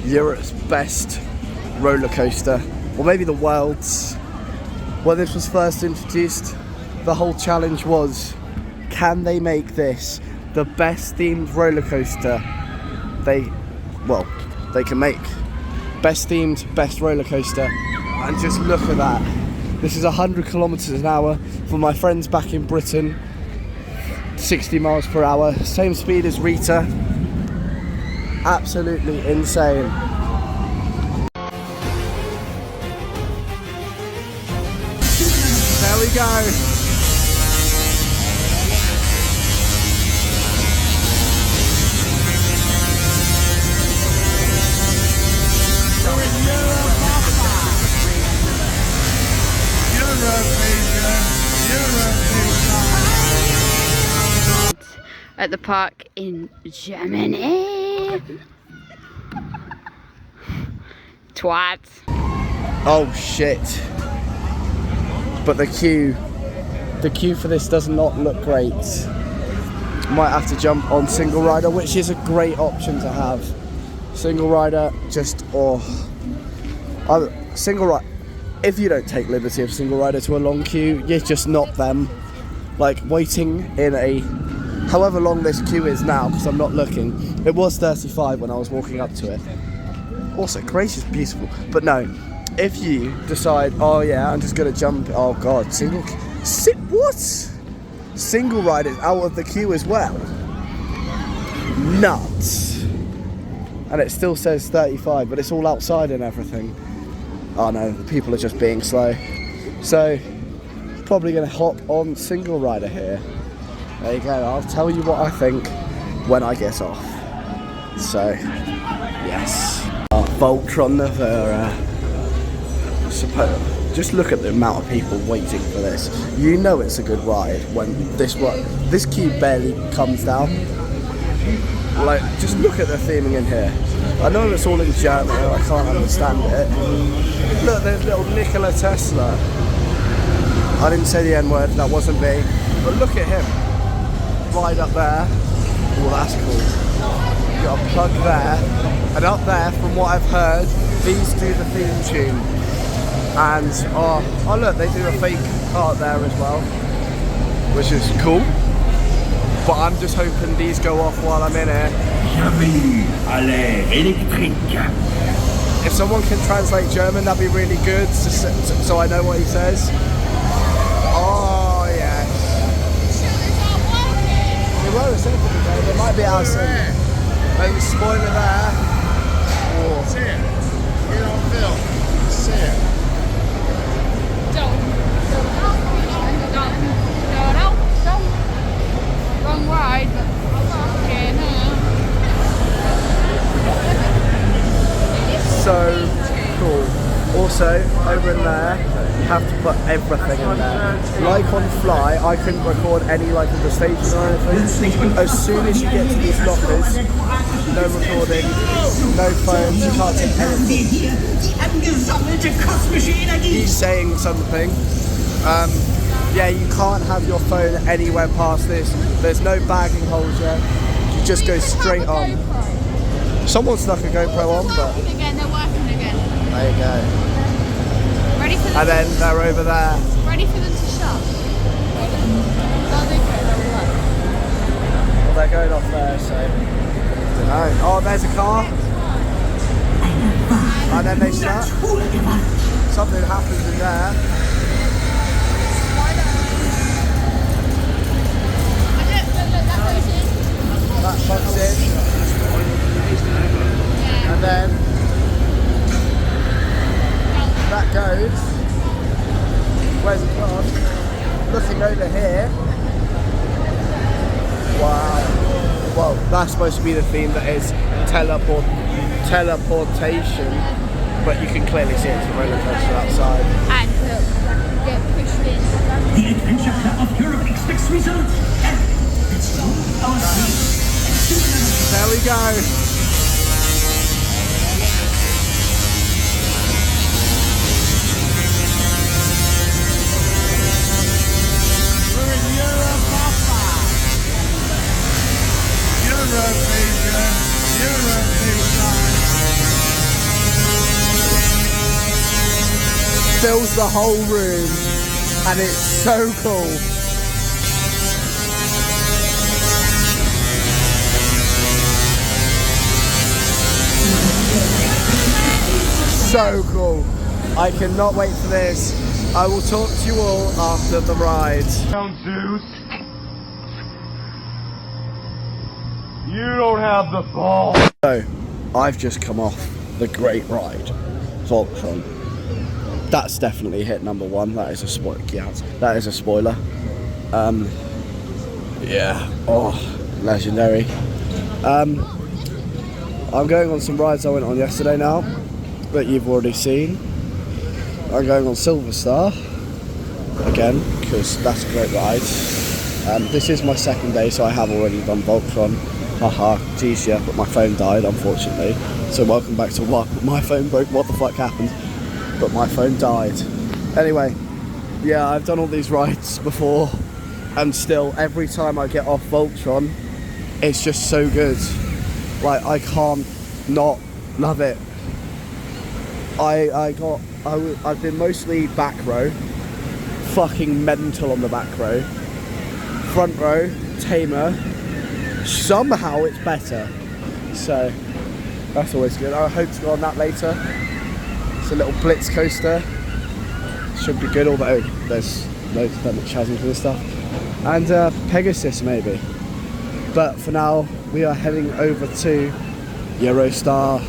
Europe's best roller coaster, or maybe the world's. When this was first introduced, the whole challenge was, can they make this the best themed roller coaster they can make? Best themed, best roller coaster. And just look at that. This is 100 kilometers an hour. For my friends back in Britain, 60 miles per hour, same speed as Rita. Absolutely insane. There we go. At the park in Germany. Twat. Oh shit. But the queue for this does not look great. Might have to jump on single rider, which is a great option to have. Single rider, single rider. If you don't take liberty of single rider to a long queue, you're just not them. Like waiting in a, however long this queue is now, because I'm not looking. It was 35 when I was walking up to it. Also, Grace is beautiful, but no. If you decide, oh yeah, I'm just gonna jump. Oh god, single riders out of the queue as well. Nuts. And it still says 35, but it's all outside and everything. Oh no, the people are just being slow. So, probably gonna hop on single rider here. There you go, I'll tell you what I think when I get off. So, yes. Voltron nevera. Just look at the amount of people waiting for this. You know it's a good ride when this queue barely comes down. Like, just look at the theming in here. I know it's all in German, I can't understand it. Look, there's little Nikola Tesla. I didn't say the N word, that wasn't me. But look at him. Right up there. Oh, that's cool. You got a plug there. And up there, from what I've heard, these do the theme tune. And, oh look, they do a fake cart there as well, which is cool. But I'm just hoping these go off while I'm in here. If someone can translate German, that'd be really good, so I know what he says. Oh, yes. They were a second ago, they might be out soon. There's a spoiler there. Oh. See it. You don't film. See it. Wrong ride, so cool. Also, over in there, you have to put everything in there. Like on Fly, I couldn't record any like of the stages or anything. As soon as you get to these lockers, no recording, no phones, you can't take anything. He's saying something. Yeah, you can't have your phone anywhere past this. There's no bagging holes yet. You just go straight on. Someone snuck a GoPro on, but they're working again. There you go. Ready for them? And then they're over there. Ready for them to shut? Well, they're going off there, so I don't know. Oh, there's a car. And then they shut. Something happens in there. That plugs in, and then that goes. Where's it gone? Looking over here. Wow. Well, that's supposed to be the theme that is teleportation, but you can clearly see it's a roller coaster outside. And get pushed in. The Adventure Club of Europe expects results. It's our team. There we go. We're in Europe, Papa. Europe, Asia. Europe, Asia. fills the whole room, and it's so cool. So cool. I cannot wait for this. I will talk to you all after the ride. Zeus. You don't have the ball. So, I've just come off the great ride, Voltron. That's definitely hit number one. That is a spoiler. Yeah, that is a spoiler. Yeah. Oh, legendary. I'm going on some rides I went on yesterday now that you've already seen. I'm going on Silver Star again because that's a great ride. This is my second day, so I have already done Voltron. Haha, geez, yeah, but my phone died, unfortunately. So welcome back to what? My phone broke, what the fuck happened? But my phone died. Anyway, yeah, I've done all these rides before, and still, every time I get off Voltron, it's just so good. Like, I can't not love it. I've been mostly back row, fucking mental on the back row. Front row, tamer. Somehow it's better, so that's always good. I hope to go on that later. It's a little blitz coaster, should be good, although there's loads of them at chasms and stuff, and Pegasus maybe. But for now we are heading over to Eurostar,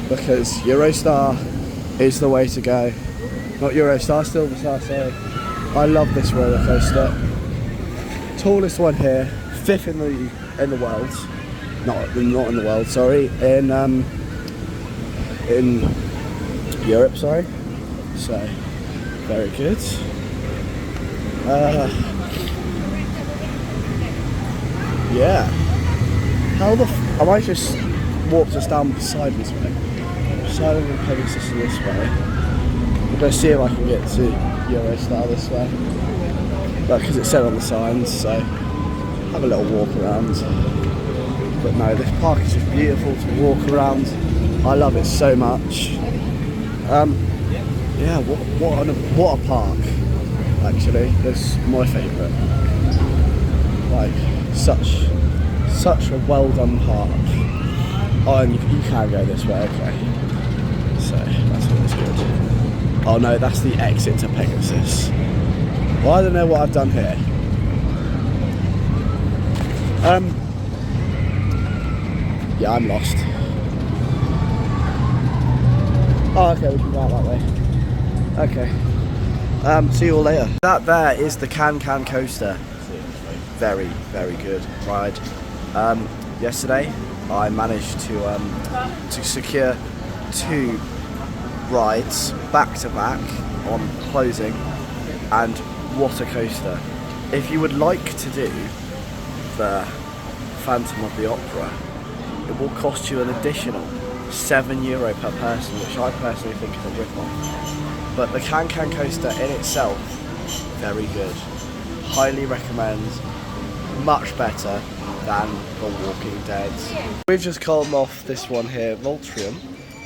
because Eurostar is the way to go. Not Eurostar, Silver Star, sorry. I love this roller coaster. Tallest one here. 5th in the world, not in the world. Sorry, in Europe. Sorry. So very good. Yeah. How the? I might just walk us down beside this way. Beside of the Pegasus this way. I'm gonna see if I can get to Eurostar this way. Because it said on the signs, so. Have a little walk around, but no, this park is just beautiful to walk around. I love it so much. Yeah, what a park! Actually, it's my favourite. Like such a well done park. Oh, and you can go this way. Okay, so that's always good. Oh no, that's the exit to Pegasus. Well, I don't know what I've done here. Yeah, I'm lost. Oh, okay, we can go out that way. Okay. See you all later. That there is the Can coaster. Very, very good ride. Yesterday, I managed to secure 2 rides back to back on closing, and what a coaster. If you would like to do the Phantom of the Opera, it will cost you an additional €7 per person, which I personally think is a rip-off. But the Can coaster in itself, very good. Highly recommend. Much better than The Walking Dead. We've just come off this one here, Voltron,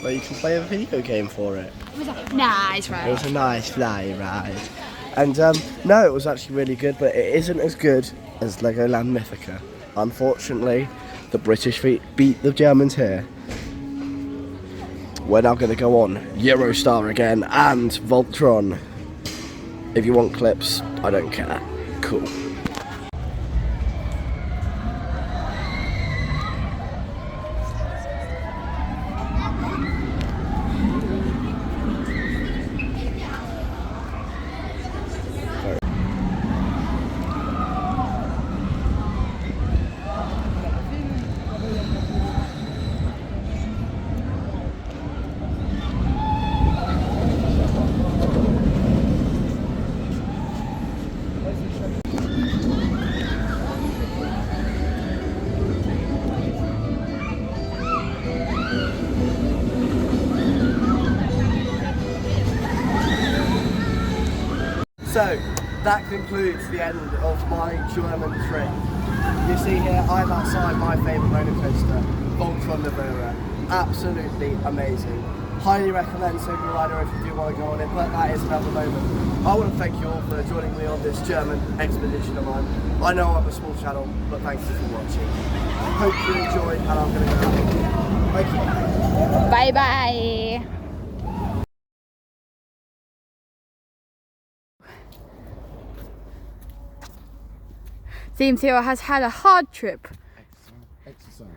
where you can play a video game for it. It was a nice ride. It was a nice fly ride. And no, it was actually really good, but it isn't as good as Legoland Mythica. Unfortunately, the British beat the Germans here. We're now going to go on Eurostar again and Voltron. If you want clips, I don't care. Cool. So, that concludes the end of my German trip. You see here, I'm outside my favourite roller coaster, Voltron nevera. Absolutely amazing. highly recommend Super Rider if you do want to go on it, but that is another moment. I want to thank you all for joining me on this German expedition of mine. I know I'm a small channel, but thank you for watching. Hope you enjoyed, and I'm going to go out. Thank you. Bye bye. ThemenTheö has had a hard trip. Excellent.